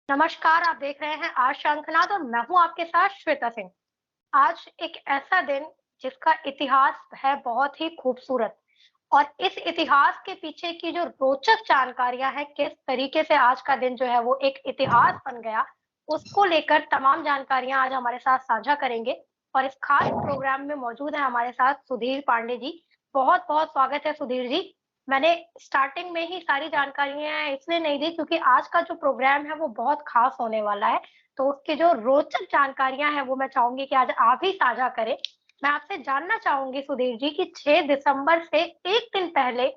नमस्कार, आप देख रहे हैं आज शंखनाद और मैं हूँ आपके साथ श्वेता सिंह। आज एक ऐसा दिन जिसका इतिहास है बहुत ही खूबसूरत और इस इतिहास के पीछे की जो रोचक जानकारियाँ हैं, किस तरीके से आज का दिन जो है वो एक इतिहास बन गया, उसको लेकर तमाम जानकारियाँ आज हमारे साथ साझा करेंगे और इस खास प्रोग्राम में मौजूद है हमारे साथ सुधीर पांडे जी। बहुत-बहुत स्वागत है सुधीर जी। मैंने स्टार्टिंग में ही सारी जानकारियाँ इसलिए नहीं दी क्योंकि आज का जो प्रोग्राम है वो बहुत खास होने वाला है। तो उसकी जो रोचक जानकारियाँ हैं वो मैं चाहूँगी कि आज आप ही साझा करें। मैं आपसे जानना चाहूँगी सुधीर जी कि 6 दिसंबर से 1 दिन पहले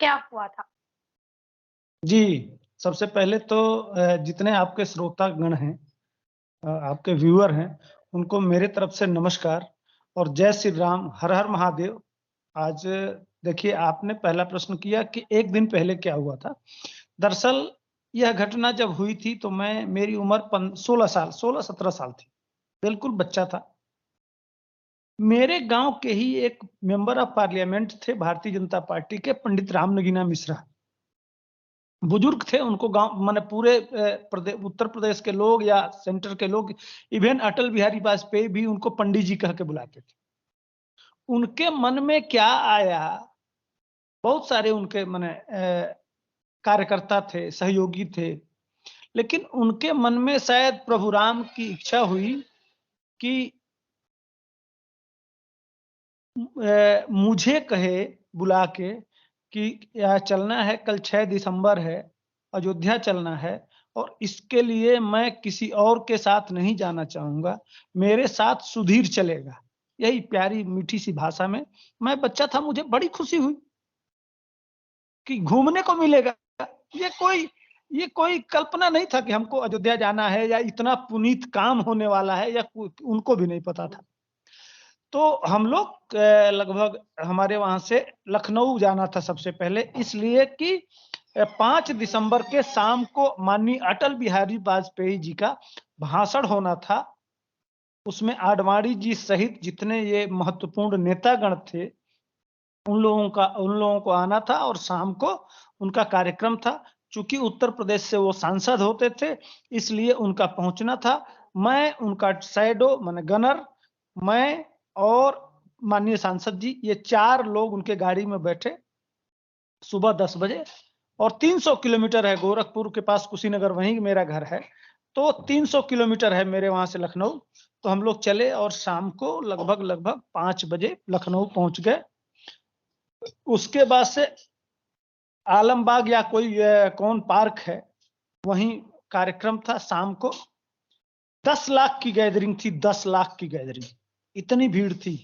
क्या हुआ था? जी, सबसे पहले तो जितने आपके श्रोतागण हैं आपके व्यूअर हैं, उनको मेरे तरफ से नमस्कार और जय श्री राम, हर हर महादेव। आज देखिए आपने पहला प्रश्न किया कि 1 दिन पहले क्या हुआ था। दरअसल यह घटना जब हुई थी तो मेरी उम्र 16-17 साल थी, बिल्कुल बच्चा था। मेरे गाँव के ही एक मेंबर ऑफ पार्लियामेंट थे भारतीय जनता पार्टी के पंडित राम नगीना मिश्रा। बुजुर्ग थे, उनको गाँव माने पूरे उत्तर प्रदेश के लोग या सेंटर के लोग, इवन अटल बिहारी वाजपेयी भी उनको पंडित जी कह के बुलाते थे। उनके मन में क्या आया, बहुत सारे उनके माने कार्यकर्ता थे, सहयोगी थे, लेकिन उनके मन में शायद प्रभु राम की इच्छा हुई कि मुझे कहे बुला के कि चलना है, कल 6 दिसंबर है, अयोध्या चलना है और इसके लिए मैं किसी और के साथ नहीं जाना चाहूँगा, मेरे साथ सुधीर चलेगा। यही प्यारी मीठी-सी भाषा में, मैं बच्चा था, मुझे बड़ी खुशी हुई कि घूमने को मिलेगा। ये कोई ये कोई कल्पना नहीं था कि हमको अयोध्या जाना है या इतना पुनीत काम होने वाला है या उनको भी नहीं पता था। तो हम लोग लगभग हमारे वहाँ से लखनऊ जाना था सबसे पहले, इसलिए कि 5 दिसंबर के शाम को माननीय अटल बिहारी वाजपेयी जी का भाषण होना था। उसमें आडवाणी जी सहित जितने ये महत्वपूर्ण नेतागण थे, उन लोगों को आना था और शाम को उनका कार्यक्रम था। चूँकि उत्तर प्रदेश से वो सांसद होते थे, इसलिए उनका पहुँचना था। मैं उनका शैडो माने गनर, मैं और माननीय सांसद जी, ये 4 लोग उनके गाड़ी में बैठे, सुबह 10 बजे और 300 किलोमीटर है गोरखपुर के पास कुशीनगर, वहीं मेरा घर है। तो 300 किलोमीटर है मेरे वहाँ से लखनऊ। तो हम लोग चले और शाम को लगभग 5 बजे लखनऊ पहुँच गए। उसके बाद से आलमबाग या कोई कौन पार्क है, वहीं कार्यक्रम था शाम को। 10 लाख की गैदरिंग थी, 10 लाख की गैदरिंग, इतनी भीड़ थी।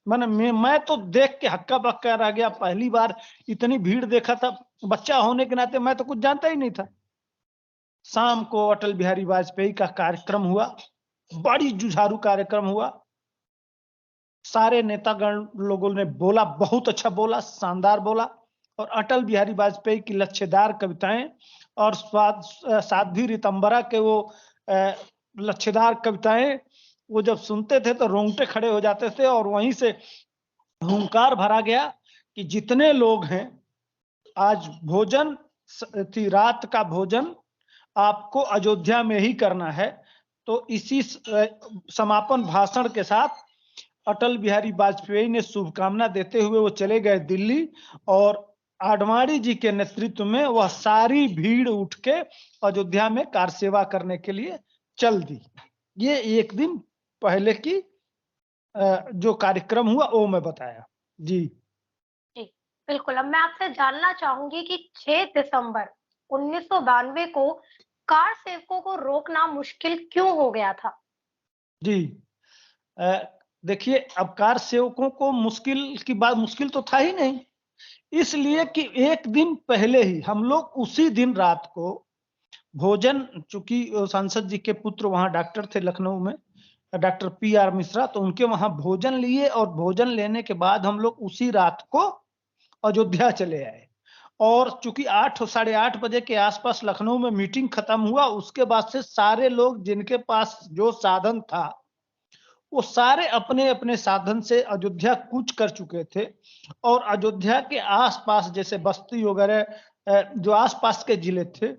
मैं तो देख के हक्का-बक्का रह गया, पहली बार इतनी भीड़ देखा था। बच्चा होने के नाते मैं तो कुछ जानता ही नहीं था। शाम को अटल बिहारी वाजपेयी का कार्यक्रम हुआ, बड़ी जुझारू कार्यक्रम हुआ। सारे नेतागण लोगों ने बोला, बहुत अच्छा बोला, शानदार बोला और अटल बिहारी वाजपेयी की लच्छेदार कविताएँ और साध्वी ऋतंबरा के वो अ, लच्छेदार कविताएँ, वो जब सुनते थे तो रोंगटे खड़े हो जाते थे और वहीं से हुंकार भरा गया कि जितने लोग हैं, आज भोजन रात का भोजन आपको अयोध्या में ही करना है। तो इसी समापन भाषण के साथ अटल बिहारी वाजपेयी ने शुभकामना देते हुए वो चले गए दिल्ली और आडवाणी जी के नेतृत्व में वह सारी भीड़ उठ के अयोध्या में कार सेवा करने के लिए चल दी। ये 1 दिन पहले की जो कार्यक्रम हुआ वो मैं बताया। जी। जी, बिल्कुल। अब मैं आपसे जानना चाहूँगी कि 6 दिसंबर 1992 को कार सेवकों को रोकना मुश्किल क्यों हो गया था? जी। अ, देखिए अब कार सेवकों को मुश्किल तो था ही नहीं। इसलिए कि 1 दिन पहले ही हम लोग उसी दिन रात को भोजन, चूँकि सांसद जी के पुत्र वहाँ डॉक्टर थे लखनऊ में, डॉक्टर पीआर मिश्रा, तो उनके वहाँ भोजन लिए और भोजन लेने के बाद हम लोग उसी रात को अयोध्या चले आए। और चूँकि 8 साढ़े 8 बजे के आस-पास लखनऊ में मीटिंग खत्म हुआ, उसके बाद से सारे लोग जिनके पास जो साधन था, वो सारे अपने-अपने साधन से अयोध्या कूच कर चुके थे और अयोध्या के आस-पास जैसे बस्ती वगैरह जो आस-पास के जिले थे,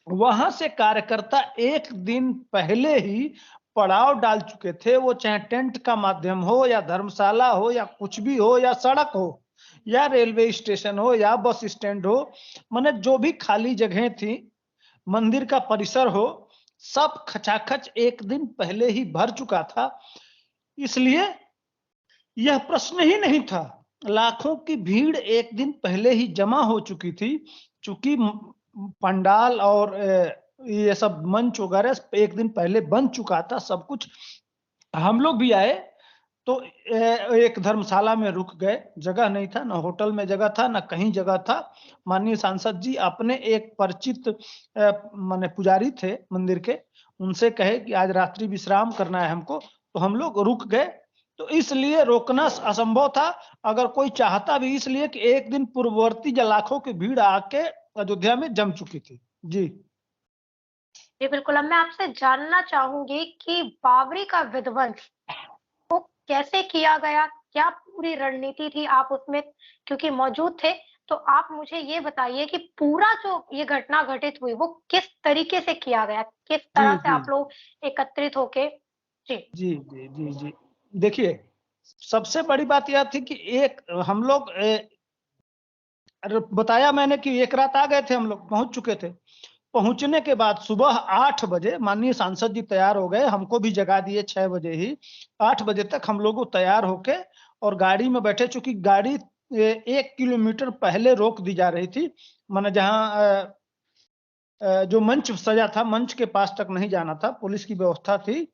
वहां से कार्यकर्ता एक दिन पहले ही पड़ाव डाल चुके थे, वो चाहे टेंट का माध्यम हो या धर्मशाला हो या कुछ भी हो या सड़क हो या रेलवे स्टेशन हो या बस स्टैंड हो, माने जो भी खाली जगह थी, मंदिर का परिसर हो, सब खचाखच एक दिन पहले ही भर चुका था। इसलिए यह प्रश्न ही नहीं था। लाखों की भीड़ एक दिन पहले ही जमा हो चुकी थी। चूंकि पंडाल और ये सब मंच वगैरह एक दिन पहले बन चुका था सब कुछ। हम लोग भी आए तो एक धर्मशाला में रुक गए, जगह नहीं था, ना होटल में जगह था, ना कहीं जगह था। माननीय सांसद जी अपने एक परिचित माने पुजारी थे मंदिर के, उनसे कहे कि आज रात्रि विश्राम करना है हमको, तो हम लोग रुक गए। तो इसलिए रोकना असंभव था, अगर कोई चाहता भी, इसलिए कि एक दिन पूर्ववर्ती लाखों की भीड़ आके अयोध्या में जम चुकी थी। जी जी, बिल्कुल। अब मैं आपसे जानना चाहूँगी कि बावरी का विध्वंस वो कैसे किया गया? क्या पूरी रणनीति थी? आप उसमें क्योंकि मौजूद थे, तो आप मुझे ये बताइए कि पूरा जो ये घटना घटित हुई, वो किस तरीके से किया गया? किस जी तरह से जी आप लोग एकत्रित होके जी, जी जी जी जी देखिए, सबसे बड़ी बात यह थी कि एक हम लोग बताया मैंने कि एक रात आ गए थे, हम लोग पहुंच चुके थे। पहुंचने के बाद सुबह 8 बजे माननीय सांसद जी तैयार हो गए, हमको भी जगा दिए 6 बजे ही। 8 बजे तक हम लोग तैयार होके और गाड़ी में बैठे, चूंकि गाड़ी 1 किलोमीटर पहले रोक दी जा रही थी, माने जहां जो मंच सजा था, मंच के पास तक नहीं जाना था, पुलिस की व्यवस्था थी।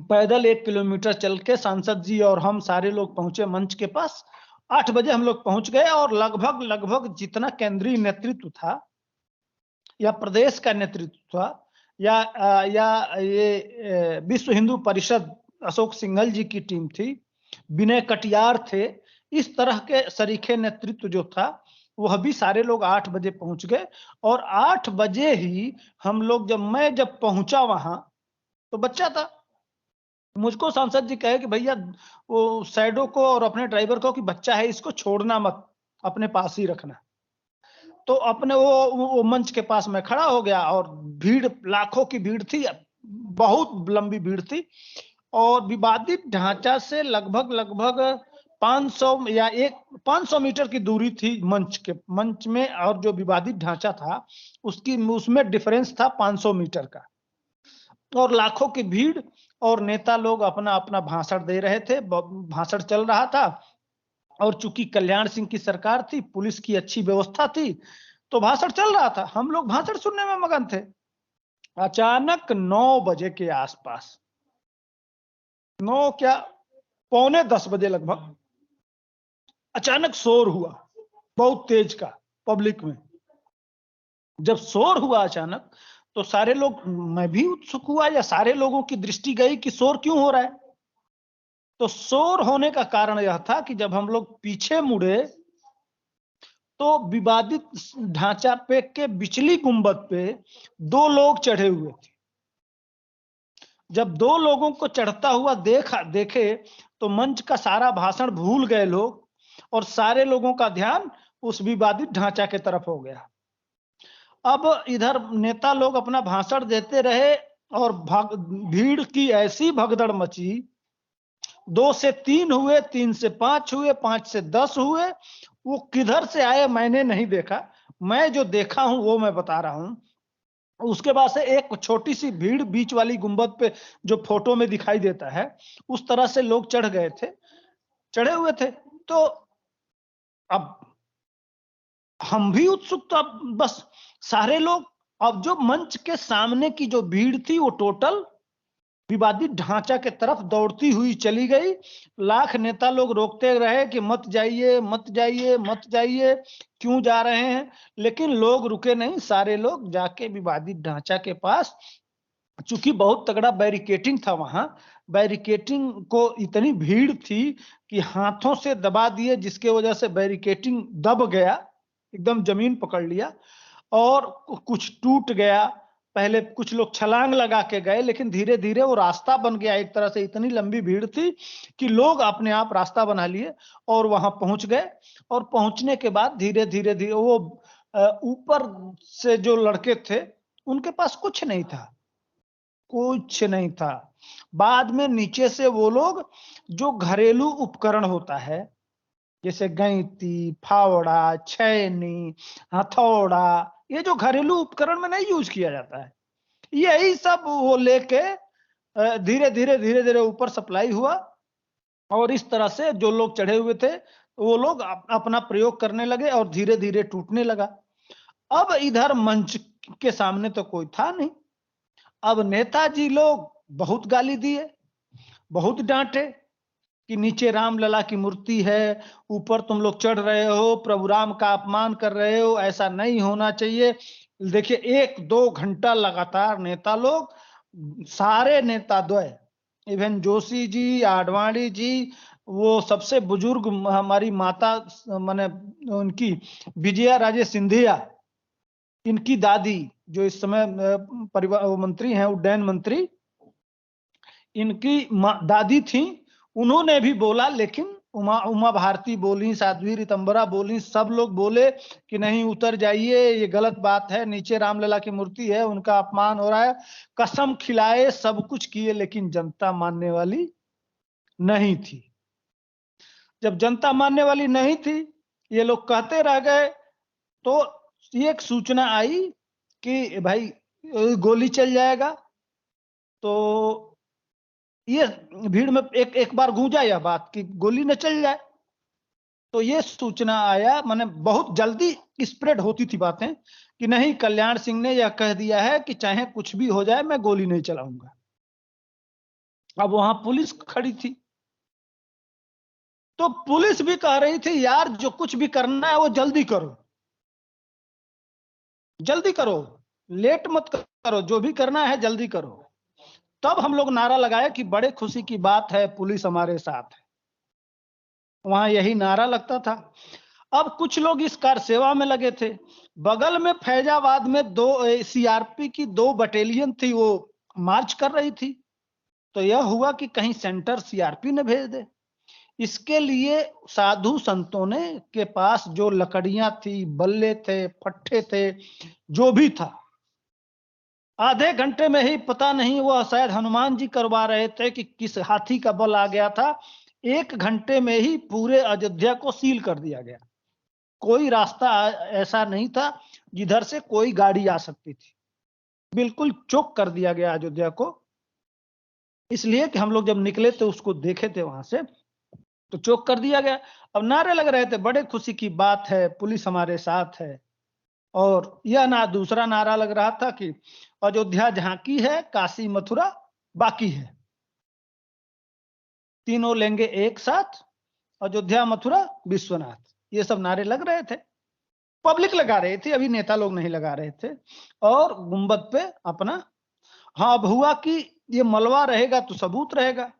पैदल 1 किलोमीटर चल के सांसद जी और हम सारे लोग पहुंचे मंच के पास। 8 बजे हम लोग पहुंच गए और लगभग लगभग जितना केंद्रीय नेतृत्व था या प्रदेश का नेतृत्व था या ये विश्व हिंदू परिषद अशोक सिंघल जी की टीम थी, विनय कटियार थे, इस तरह के सरीखे नेतृत्व जो था, वह भी सारे लोग 8 बजे पहुंच गए। और 8 बजे ही हम लोग मैं जब पहुंचा वहां, तो बच्चा था, मुझको सांसद जी कहे कि भैया वो सैडो को और अपने ड्राइवर को कि बच्चा है, इसको छोड़ना मत, अपने पास ही रखना। तो अपने वो मंच के पास में खड़ा हो गया और भीड़, लाखों की भीड़ थी, बहुत लंबी भीड़ थी। और विवादित ढांचा से लगभग लगभग 500 या 500 मीटर की दूरी थी मंच में, और जो विवादित ढांचा था उसमें डिफरेंस था 500 मीटर का। और लाखों की भीड़ और नेता लोग अपना अपना भाषण दे रहे थे, भाषण चल रहा था। और चूंकि कल्याण सिंह की सरकार थी, पुलिस की अच्छी व्यवस्था थी, तो भाषण चल रहा था, हम लोग भाषण सुनने में मगन थे। अचानक 9 बजे के आसपास, 9 क्या, पौने 10 बजे लगभग, अचानक शोर हुआ बहुत तेज का पब्लिक में। जब शोर हुआ अचानक, तो सारे लोग, मैं भी उत्सुक हुआ या सारे लोगों की दृष्टि गई कि शोर क्यों हो रहा है। तो शोर होने का कारण यह था कि जब हम लोग पीछे मुड़े, तो विवादित ढांचा पे के बिचली गुंबद पे 2 लोग चढ़े हुए थे। जब 2 लोगों को चढ़ता हुआ देखे, तो मंच का सारा भाषण भूल गए लोग, और सारे लोगों का ध्यान उस विवादित ढांचा के तरफ हो गया। अब इधर नेता लोग अपना भाषण देते रहे और भीड़ की ऐसी भगदड़ मची, 2 से 3 हुए, 3 से 5 हुए, 5 से 10 हुए। वो किधर से आए मैंने नहीं देखा, मैं जो देखा हूं वो मैं बता रहा हूं। उसके बाद से एक छोटी सी भीड़ बीच वाली गुंबद पे, जो फोटो में दिखाई देता है, उस तरह से लोग चढ़ गए थे, चढ़े हुए थे। तो अब हम भी उत्सुक, तो अब बस सारे लोग, अब जो मंच के सामने की जो भीड़ थी, वो टोटल विवादित ढांचा के तरफ दौड़ती हुई चली गई। लाख नेता लोग रोकते रहे कि मत जाइए, मत जाइए, मत जाइए, क्यों जा रहे हैं, लेकिन लोग रुके नहीं, सारे लोग जाके विवादित ढांचा के पास, चूंकि बहुत तगड़ा बैरिकेटिंग था वहां, बैरिकेटिंग को इतनी भीड़ थी कि हाथों से दबा दिए, जिसके वजह से बैरिकेटिंग दब गया, एकदम जमीन पकड़ लिया और कुछ टूट गया। पहले कुछ लोग छलांग लगा के गए, लेकिन धीरे धीरे वो रास्ता बन गया एक तरह से। इतनी लंबी भीड़ थी कि लोग अपने आप रास्ता बना लिए और वहां पहुंच गए। और पहुंचने के बाद धीरे धीरे धीरे वो ऊपर से जो लड़के थे, उनके पास कुछ नहीं था, कुछ नहीं था। बाद में नीचे से वो लोग जो घरेलू उपकरण होता है, जैसे गैंती, फावड़ा, छैनी, हथौड़ा, ये जो घरेलू उपकरण में नहीं यूज किया जाता है, यही सब वो लेके धीरे धीरे ऊपर सप्लाई हुआ। और इस तरह से जो लोग चढ़े हुए थे वो लोग अपना प्रयोग करने लगे और धीरे धीरे टूटने लगा। अब इधर मंच के सामने तो कोई था नहीं। अब नेताजी लोग बहुत गाली दिए, बहुत डांटे कि नीचे रामलला की मूर्ति है, ऊपर तुम लोग चढ़ रहे हो, प्रभु राम का अपमान कर रहे हो, ऐसा नहीं होना चाहिए। देखिए 1-2 घंटा लगातार नेता लोग, सारे नेता द्वय, इवन जोशी जी, आडवाणी जी, वो सबसे बुजुर्ग हमारी माता माने उनकी विजया राजे सिंधिया, इनकी दादी जो इस समय परिवहन मंत्री हैं, उड्डयन मंत्री, इनकी दादी थी, उन्होंने भी बोला। लेकिन उमा भारती बोली, साध्वी रितंबरा बोली, सब लोग बोले कि नहीं उतर जाइए, ये गलत बात है, नीचे रामलला की मूर्ति है, उनका अपमान हो रहा है। कसम खिलाए, सब कुछ किए, लेकिन जनता मानने वाली नहीं थी। जब जनता मानने वाली नहीं थी, ये लोग कहते रह गए, तो एक सूचना आई कि भाई गोली चल जाएगा। तो ये भीड़ में एक बार गूंजा यह बात कि गोली न चल जाए, तो ये सूचना आया, माने बहुत जल्दी स्प्रेड होती थी बातें कि नहीं, कल्याण सिंह ने यह कह दिया है कि चाहे कुछ भी हो जाए मैं गोली नहीं चलाऊंगा। अब वहां पुलिस खड़ी थी, तो पुलिस भी कह रही थी यार जो कुछ भी करना है वो जल्दी करो, जल्दी करो, लेट मत करो, जो भी करना है जल्दी करो। तब हम लोग नारा लगाए कि बड़े खुशी की बात है, पुलिस हमारे साथ है। वहां यही नारा लगता था। अब कुछ लोग इस कार सेवा में लगे थे। बगल में फैजाबाद में 2 सीआरपी की 2 बटालियन थी, वो मार्च कर रही थी। तो यह हुआ कि कहीं सेंटर सीआरपी ने भेज दे। इसके लिए साधु संतों ने के पास जो लकड़ियां थी, बल्ले थे, फट्टे थे, जो भी था, आधे घंटे में ही, पता नहीं वह शायद हनुमान जी करवा रहे थे कि किस हाथी का बल आ गया था, 1 घंटे में ही पूरे अयोध्या को सील कर दिया गया। कोई रास्ता ऐसा नहीं था जिधर से कोई गाड़ी आ सकती थी, बिल्कुल चोक कर दिया गया अयोध्या को। इसलिए कि हम लोग जब निकले तो उसको देखे थे वहां से, तो चोक कर दिया गया। अब नारे लग रहे थे, बड़े खुशी की बात है, पुलिस हमारे साथ है। और यह दूसरा नारा लग रहा था कि अयोध्या झांकी है, काशी मथुरा बाकी है, तीनों लेंगे एक साथ, अयोध्या मथुरा विश्वनाथ। ये सब नारे लग रहे थे, पब्लिक लगा रही थी, अभी नेता लोग नहीं लगा रहे थे। और गुंबद पे अपना, हाँ अब हुआ कि ये मलबा रहेगा तो सबूत रहेगा।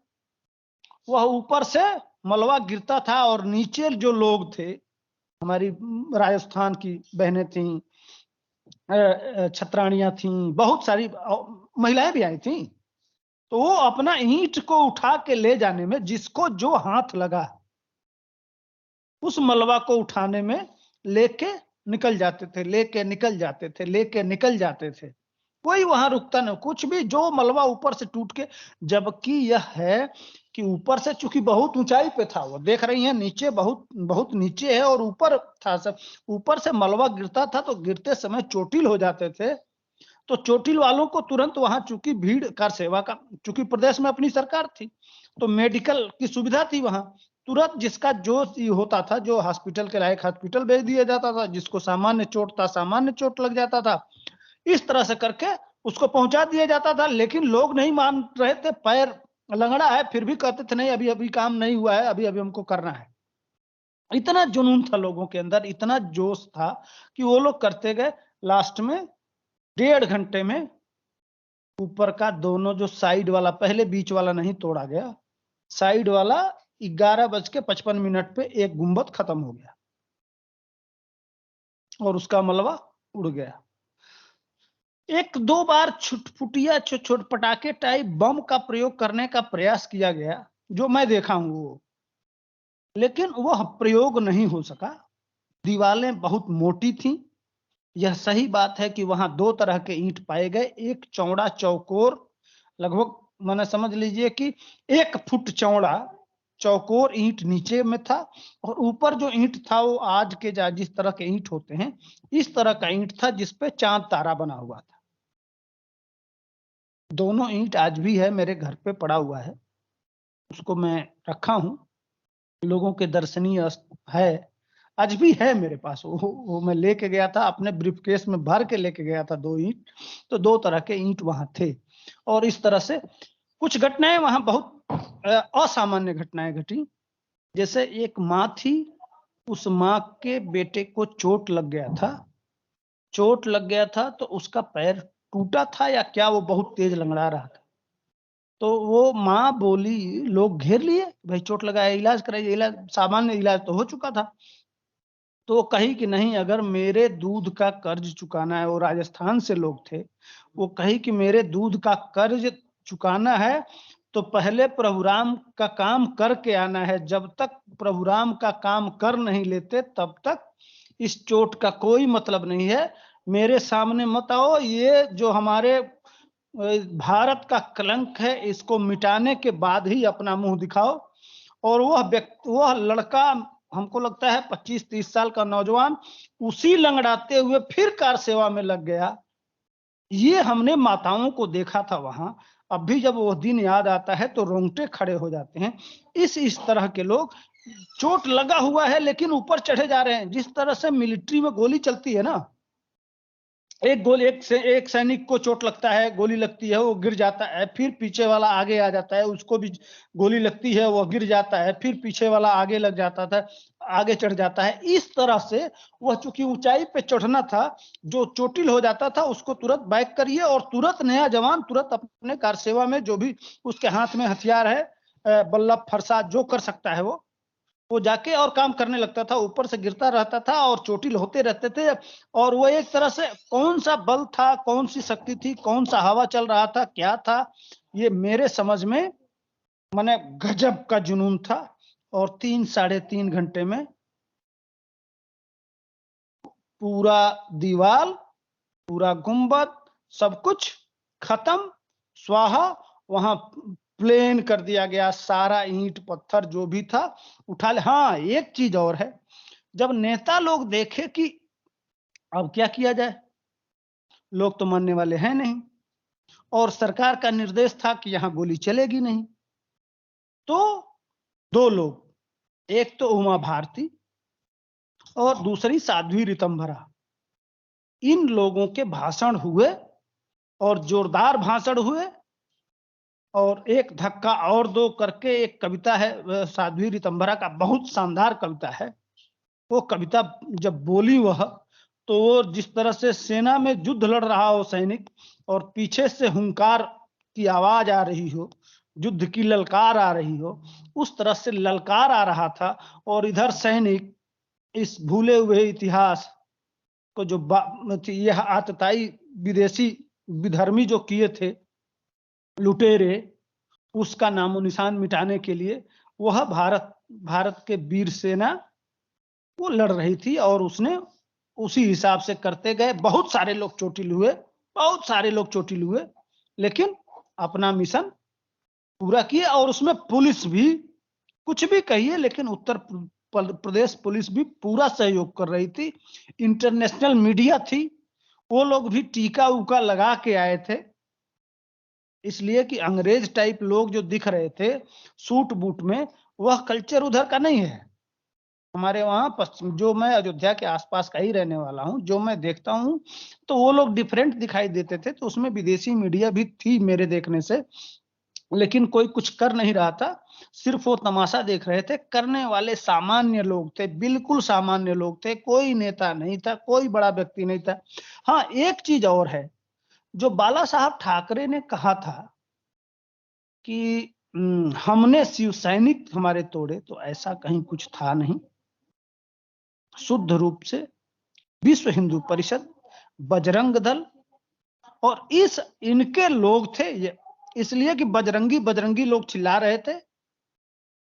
वह ऊपर से मलबा गिरता था और नीचे जो लोग थे, हमारी राजस्थान की बहनें थीं, छतरानियां थीं, बहुत सारी महिलाएं भी आई थीं, तो वो अपना ईंट को उठा के ले जाने में, जिसको जो हाथ लगा उस मलबा को उठाने में लेके निकल जाते थे, लेके निकल जाते थे, लेके निकल जाते थे। कोई वहां रुकता नहीं, कुछ भी जो मलबा ऊपर से टूट के, जबकि यह है कि ऊपर से चूंकि बहुत ऊंचाई पे था, वो देख रही हैं नीचे बहुत बहुत नीचे है और ऊपर था सब, ऊपर से मलबा गिरता था तो गिरते समय चोटिल हो जाते थे। तो चोटिल वालों को तुरंत वहां, चूंकि भीड़ कार सेवा का, चूंकि प्रदेश में अपनी सरकार थी तो मेडिकल की सुविधा थी वहां, तुरंत जिसका जो होता था, जो हॉस्पिटल के लायक हॉस्पिटल भेज दिया जाता था, जिसको सामान्य चोट था सामान्य चोट लग जाता था, इस तरह से करके उसको पहुंचा दिया जाता था। लेकिन लोग नहीं मान रहे थे, पैर लंगड़ा है फिर भी कहते थे नहीं अभी अभी काम नहीं हुआ है, अभी अभी हमको करना है। इतना जुनून था लोगों के अंदर, इतना जोश था कि वो लोग करते गए। लास्ट में 1.5 घंटे में ऊपर का दोनों जो साइड वाला, पहले बीच वाला नहीं तोड़ा गया, साइड वाला 11:55 पे एक गुंबद खत्म हो गया और उसका मलबा उड़ गया। 1-2 बार छुटपुटिया छोट पटाखे टाइप बम का प्रयोग करने का प्रयास किया गया, जो मैं देखा हूं वो, लेकिन वह प्रयोग नहीं हो सका। दीवारें बहुत मोटी थी, यह सही बात है कि वहां दो तरह के ईंट पाए गए, एक चौड़ा चौकोर, लगभग मैंने समझ लीजिए कि 1 फुट चौड़ा चौकोर ईंट नीचे में था, और ऊपर जो ईंट था वो आज के जिस तरह के ईंट होते हैं इस तरह का ईंट था, जिसपे चांद तारा बना हुआ था। दोनों ईंट आज भी है, मेरे घर पे पड़ा हुआ है, उसको मैं रखा हूँ, लोगों के दर्शनीय है, आज भी है मेरे पास। वो मैं लेके गया था, अपने ब्रीफकेस में भर के लेके गया था 2 ईंट। तो 2 तरह के ईंट वहां थे, और इस तरह से कुछ घटनाएं वहां बहुत असामान्य घटनाएं घटी। जैसे एक माँ थी, उस माँ के बेटे को चोट लग गया था, तो उसका पैर टूटा था या क्या, वो बहुत तेज लंगड़ा रहा था। तो वो माँ बोली, लोग घेर लिए, भाई चोट लगा है, इलाज कराइए। इलाज, सामान्य इलाज तो हो चुका था। तो वो कही कि नहीं, अगर मेरे दूध का कर्ज चुकाना है, वो राजस्थान से लोग थे, वो कही कि मेरे दूध का कर्ज चुकाना है तो पहले प्रभु राम का काम करके आना है। जब तक प्रभु राम का काम कर नहीं लेते तब तक इस चोट का कोई मतलब नहीं है। मेरे सामने मत आओ, ये जो हमारे भारत का कलंक है, इसको मिटाने के बाद ही अपना मुंह दिखाओ। और वह लड़का, हमको लगता है 25-30 साल का नौजवान, उसी लंगड़ाते हुए फिर कार सेवा में लग गया। ये हमने माताओं को देखा था वहां। अब भी जब वो दिन याद आता है तो रोंगटे खड़े हो जाते हैं। इस तरह के लोग, चोट लगा हुआ है लेकिन ऊपर चढ़े जा रहे हैं। जिस तरह से मिलिट्री में गोली चलती है ना, एक सैनिक को चोट लगता है, गोली लगती है, वो गिर जाता है, फिर पीछे वाला आगे आ जाता है, उसको भी गोली लगती है, वो गिर जाता है, फिर पीछे वाला आगे लग जाता था, आगे चढ़ जाता है। इस तरह से वह चूंकि ऊंचाई पे चढ़ना था, जो चोटिल हो जाता था उसको तुरंत बैक करिए, और तुरंत नया जवान तुरंत अपने कार सेवा में जो भी उसके हाथ में हथियार है, बल्लभ फरसा जो कर सकता है, वो जाके और काम करने लगता था। ऊपर से गिरता रहता था और चोटिल होते रहते थे। और वो एक तरह से कौन सा बल था, कौन सी शक्ति थी, कौन सा हवा चल रहा था, क्या था, ये मेरे समझ में माने गजब का जुनून था। और 3-3.5 घंटे में पूरा दीवार, पूरा गुंबद, सब कुछ खत्म, स्वाहा। वहां प्लेन कर दिया गया, सारा ईंट पत्थर जो भी था उठा ले। हाँ, एक चीज और है, जब नेता लोग देखे कि अब क्या किया जाए, लोग तो मानने वाले हैं नहीं, और सरकार का निर्देश था कि यहां गोली चलेगी नहीं, तो 2 लोग, एक तो उमा भारती और दूसरी साध्वी ऋतंभरा, इन लोगों के भाषण हुए, और जोरदार भाषण हुए। और एक धक्का और दो करके एक कविता है साध्वी ऋतंभरा का, बहुत शानदार कविता है। वो कविता जब बोली वह, तो वो जिस तरह से सेना में युद्ध लड़ रहा हो सैनिक, और पीछे से हुंकार की आवाज आ रही हो, युद्ध की ललकार आ रही हो, उस तरह से ललकार आ रहा था। और इधर सैनिक इस भूले हुए इतिहास को जो यह आतताई विदेशी विधर्मी जो किए थे, लुटेरे, उसका नामो निशान मिटाने के लिए वह भारत के वीर सेना वो लड़ रही थी, और उसने उसी हिसाब से करते गए। बहुत सारे लोग चोटिल हुए, लेकिन अपना मिशन पूरा किए। और उसमें पुलिस भी, कुछ भी कहिए, लेकिन उत्तर प्रदेश पुलिस भी पूरा सहयोग कर रही थी। इंटरनेशनल मीडिया थी, वो लोग भी टीका उका लगा के आए थे, इसलिए कि अंग्रेज टाइप लोग जो दिख रहे थे सूट बूट में, वह कल्चर उधर का नहीं है। हमारे वहां पश्चिम, जो मैं अयोध्या के आसपास का ही रहने वाला हूं, जो मैं देखता हूं, तो वो लोग डिफरेंट दिखाई देते थे। तो उसमें विदेशी मीडिया भी थी मेरे देखने से, लेकिन कोई कुछ कर नहीं रहा था, सिर्फ वो तमाशा देख रहे थे। करने वाले सामान्य लोग थे, बिल्कुल सामान्य लोग थे, कोई नेता नहीं था, कोई बड़ा व्यक्ति नहीं था। हाँ, एक चीज और है, जो बाला साहब ठाकरे ने कहा था कि हमने शिव सैनिक हमारे तोड़े, तो ऐसा कहीं कुछ था नहीं। शुद्ध रूप से विश्व हिंदू परिषद, बजरंग दल, और इनके लोग थे ये। इसलिए कि बजरंगी बजरंगी लोग चिल्ला रहे थे,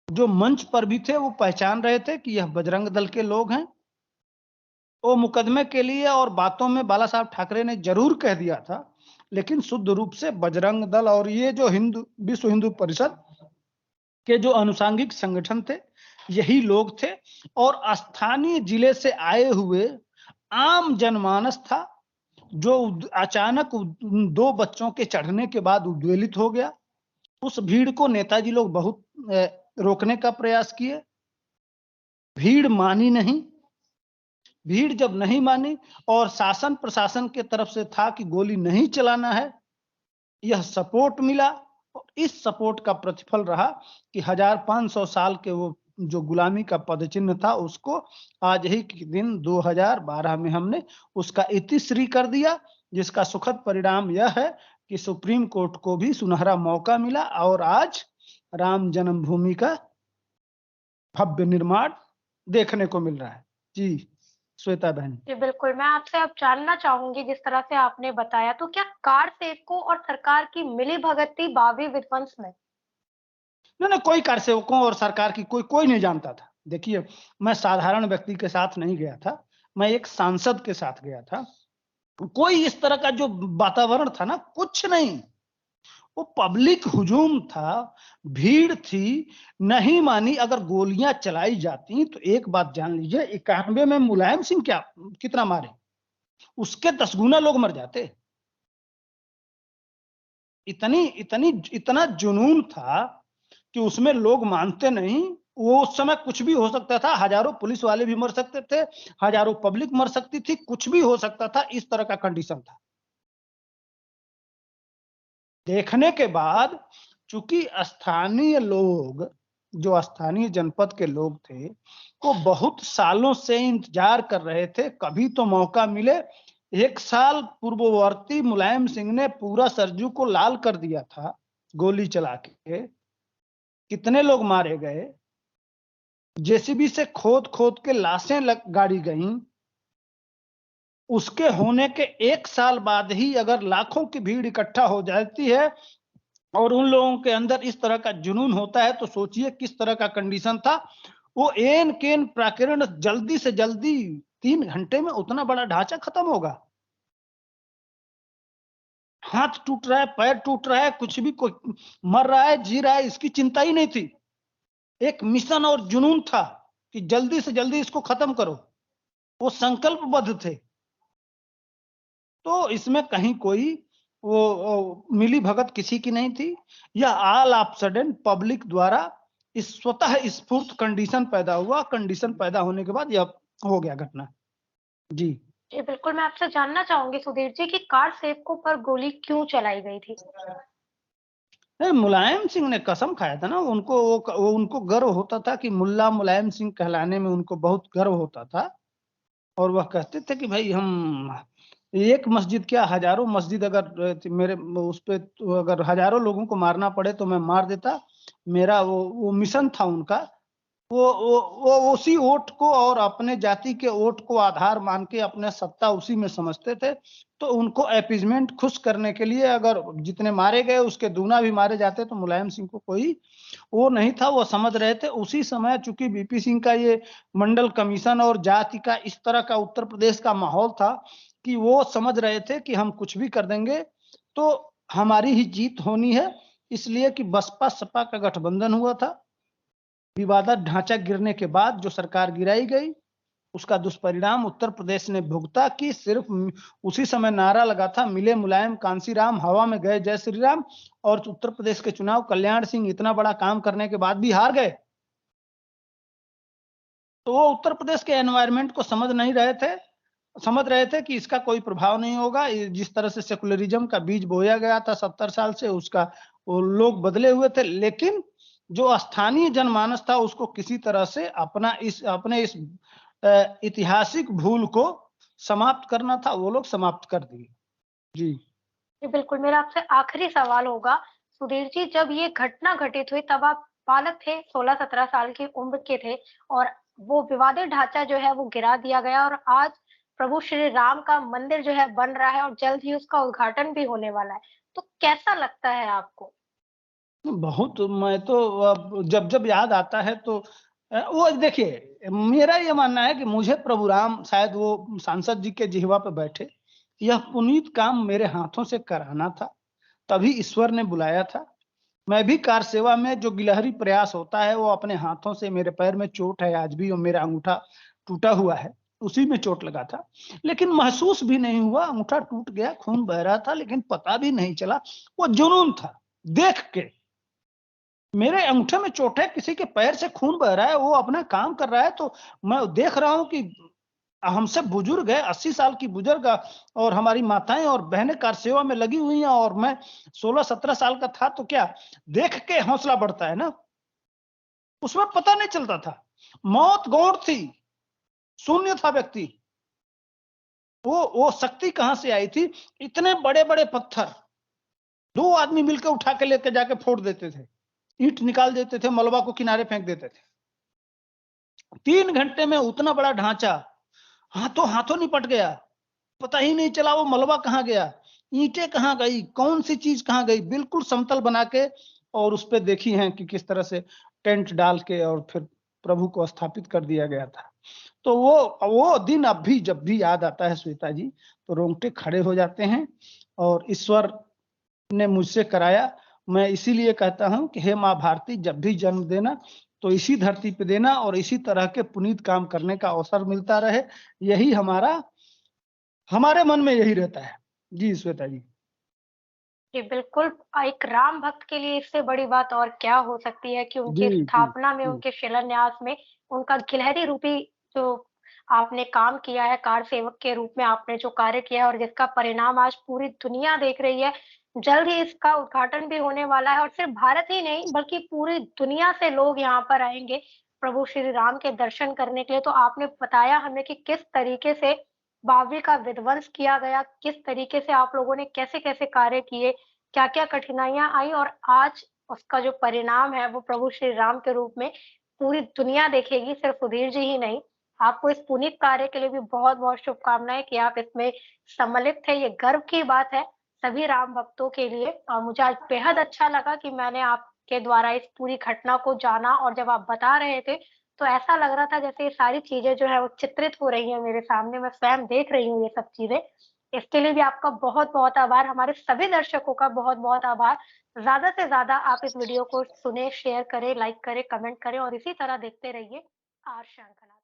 जो मंच पर भी थे वो पहचान रहे थे कि यह बजरंग दल के लोग हैं। वो मुकदमे के लिए और बातों में बाला साहब ठाकरे ने जरूर कह दिया था, लेकिन शुद्ध रूप से बजरंग दल और ये जो विश्व हिंदू परिषद के जो अनुसांगिक संगठन थे, यही लोग थे। और स्थानीय जिले से आए हुए आम जनमानस था, जो अचानक उन 2 बच्चों के चढ़ने के बाद उद्वेलित हो गया। उस भीड़ को नेताजी लोग बहुत रोकने का प्रयास किए। भीड़ मानी नहीं। भीड़ जब नहीं मानी और शासन प्रशासन के तरफ से था कि गोली नहीं चलाना है, यह सपोर्ट मिला। और इस सपोर्ट का प्रतिफल रहा कि 1500 साल के वो जो गुलामी का पदचिन्ह था, उसको आज ही के दिन 2012 में हमने उसका इतिश्री कर दिया, जिसका सुखद परिणाम यह है कि सुप्रीम कोर्ट को भी सुनहरा मौका मिला और आज राम जन्मभूमि का भव्य निर्माण देखने को मिल रहा है। जी श्वेता बहन। जी बिल्कुल, मैं आपसे अब जानना चाहूंगी, जिस तरह से आपने बताया, तो क्या कार सेवकों और सरकार की मिलीभगत थी बाबरी विध्वंस में? नहीं, कोई कार सेवकों और सरकार की कोई नहीं जानता था। देखिए, मैं साधारण व्यक्ति के साथ नहीं गया था, मैं एक सांसद के साथ गया था। कोई इस तरह का जो वातावरण था ना, कुछ नहीं। वो पब्लिक हुजूम था, भीड़ थी, नहीं मानी। अगर गोलियां चलाई जाती तो एक बात जान लीजिए, 91 में मुलायम सिंह कितना मारे, उसके 10 गुना लोग मर जाते। इतना जुनून था कि उसमें लोग मानते नहीं। वो उस समय कुछ भी हो सकता था, हजारों पुलिस वाले भी मर सकते थे, हजारों पब्लिक मर सकती थी, कुछ भी हो सकता था, इस तरह का कंडीशन था। देखने के बाद चूंकि स्थानीय लोग, जो स्थानीय जनपद के लोग थे, वो बहुत सालों से इंतजार कर रहे थे कभी तो मौका मिले। 1 साल पूर्ववर्ती मुलायम सिंह ने पूरा सरजू को लाल कर दिया था गोली चला के। कितने लोग मारे गए, जेसीबी से खोद खोद के लाशें गाड़ी गईं। उसके होने के 1 साल बाद ही अगर लाखों की भीड़ इकट्ठा हो जाती है और उन लोगों के अंदर इस तरह का जुनून होता है, तो सोचिए किस तरह का कंडीशन था। वो एन केन प्राकिरण जल्दी से जल्दी 3 घंटे में उतना बड़ा ढांचा खत्म होगा। हाथ टूट रहा है, पैर टूट रहा है, कुछ भी, कोई मर रहा है, जी रहा है, इसकी चिंता ही नहीं थी। एक मिशन और जुनून था कि जल्दी से जल्दी इसको खत्म करो। वो संकल्पबद्ध थे। तो इसमें कहीं कोई वो मिली भगत किसी की नहीं थी। यह ऑल ऑफ सडन पब्लिक द्वारा इस स्वतः स्फूर्त कंडीशन पैदा हुआ। कंडीशन पैदा होने के बाद यह हो गया घटना। जी जी बिल्कुल, मैं आपसे जानना चाहूंगी सुधीर जी, कि कार सेवकों पर गोली क्यों चलाई गई थी? मुलायम सिंह ने कसम खाया था ना, उनको गर्व होता था कि मुल्ला मुलायम सिंह कहलाने में उनको बहुत गर्व होता था। और वह कहते थे कि भाई हम एक मस्जिद क्या, हजारों मस्जिद, अगर मेरे उस पे अगर हजारों लोगों को मारना पड़े तो मैं मार देता। मेरा वो मिशन था उनका। वो उसी वोट को और अपने जाति के वोट को आधार मान के अपने सत्ता उसी में समझते थे। तो उनको अपीजमेंट खुश करने के लिए अगर जितने मारे गए उसके दूना भी मारे जाते तो मुलायम सिंह को कोई वो नहीं था। वो समझ रहे थे उसी समय, चूंकि बीपी सिंह का ये मंडल कमीशन और जाति का इस तरह का उत्तर प्रदेश का माहौल था कि वो समझ रहे थे कि हम कुछ भी कर देंगे तो हमारी ही जीत होनी है। इसलिए कि बसपा सपा का गठबंधन हुआ था। विवादित ढांचा गिरने के बाद जो सरकार गिराई गई, उसका दुष्परिणाम उत्तर प्रदेश ने भुगता। कि सिर्फ उसी समय नारा लगा था, मिले मुलायम कांसी राम, हवा में गए जय श्री राम। और उत्तर प्रदेश के चुनाव कल्याण सिंह इतना बड़ा काम करने के बाद भी हार गए। तो वो उत्तर प्रदेश के एनवायरनमेंट को समझ रहे थे कि इसका कोई प्रभाव नहीं होगा। जिस तरह से सेकुलरिज्म का बीज बोया गया था 70 साल से, उसका वो लोग बदले हुए थे। लेकिन जो स्थानीय जनमानस था उसको किसी तरह से अपने इस ऐतिहासिक भूल को समाप्त करना था, वो लोग समाप्त कर दिए। जी जी बिल्कुल, मेरा आपसे आखिरी सवाल होगा सुधीर जी, जब ये घटना घटित हुई तब आप बालक थे, 16-17 साल की उम्र के थे, और वो विवादित ढांचा जो है वो गिरा दिया गया, और आज प्रभु श्री राम का मंदिर जो है बन रहा है और जल्द ही उसका उद्घाटन भी होने वाला है। तो कैसा लगता है आपको? बहुत, मैं तो जब जब याद आता है तो वो देखिए, मेरा ये मानना है कि मुझे प्रभु राम शायद वो सांसद जी के जिह्वा पे बैठे, यह पुनीत काम मेरे हाथों से कराना था, तभी ईश्वर ने बुलाया था। मैं भी कार सेवा में जो गिलहरी प्रयास होता है, वो अपने हाथों से, मेरे पैर में चोट है आज भी और मेरा अंगूठा टूटा हुआ है, उसी में चोट लगा था। लेकिन महसूस भी नहीं हुआ, अंगूठा टूट गया, खून बह रहा था, लेकिन पता भी नहीं चला। वो जुनून था, देख के मेरे अंगूठे में चोट है, किसी के पैर से खून बह रहा है, वो अपना काम कर रहा है, तो मैं देख रहा हूँ कि हमसे बुजुर्ग है, 80 साल की बुजुर्ग और हमारी माताएं और बहनें कार सेवा में लगी हुई हैं और मैं 16-17 साल का था, तो क्या देख के हौसला बढ़ता है ना। उसमें पता नहीं चलता था, मौत गौर थी, शून्य था व्यक्ति। वो शक्ति कहां से आई थी? इतने बड़े बड़े पत्थर 2 आदमी मिलकर उठा के लेके जाके फोड़ देते थे, ईंट निकाल देते थे, मलबा को किनारे फेंक देते थे। 3 घंटे में उतना बड़ा ढांचा हाथों हाथों निपट गया, पता ही नहीं चला वो मलबा कहाँ गया, ईंटें कहाँ गई, कौन सी चीज कहाँ गई, बिल्कुल समतल बना के और उस पे देखी हैं कि किस तरह से टेंट डाल के और फिर प्रभु को स्थापित कर दिया गया था। तो वो दिन अब भी जब भी याद आता है श्वेता जी, तो रोंगटे खड़े हो जाते हैं और ईश्वर ने मुझसे कराया। मैं इसीलिए कहता हूँ कि हे माँ भारती, जब भी जन्म देना तो इसी धरती पे देना और इसी तरह के पुनीत काम करने का अवसर मिलता रहे, यही हमारे मन में यही रहता है। जी श्वेता जी। जी, बिल्कुल। एक राम भक्त के लिए इससे बड़ी बात और क्या हो सकती है कि जी, उनकी जी, स्थापना में, जी। उनके शिलान्यास में, उनका गिलहरी रूपी जो आपने काम किया है, कार सेवक के रूप में आपने जो कार्य किया है और जिसका परिणाम आज पूरी दुनिया देख रही है। जल्द ही इसका उद्घाटन भी होने वाला है और सिर्फ भारत ही नहीं बल्कि पूरी दुनिया से लोग यहाँ पर आएँगे, प्रभु श्री राम के दर्शन करने के लिए। तो आपने बताया हमें कि किस तरीके से बावरी का विध्वंस किया गया, किस तरीके से आप लोगों ने कैसे-कैसे कार्य किए, क्या-क्या कठिनाइयाँ आई और आज उसका जो परिणाम है वो प्रभु श्री राम के रूप में पूरी दुनिया देखेगी, सिर्फ सुधीर जी ही नहीं। आपको इस पुनीत कार्य के लिए भी बहुत-बहुत शुभकामनाएँ कि आप इसमें सम्मिलित थे, ये गर्व की बात है सभी राम भक्तों के लिए और मुझे आज बेहद अच्छा लगा कि मैंने आपके द्वारा इस पूरी घटना को जाना और जब आप बता रहे थे, तो ऐसा लग रहा था जैसे ये सारी चीज़ें जो है वो चित्रित हो रही हैं मेरे सामने, मैं स्वयं देख रही हूँ ये सब चीज़ें। इसके लिए भी आपका बहुत-बहुत आभार, हमारे सभी दर्शकों का बहुत-बहुत आभार। ज़्यादा से ज़्यादा आप इस वीडियो को सुनें, शेयर करें, लाइक करें, कमेंट करें और इसी तरह देखते रहिए आर श्रृंखला।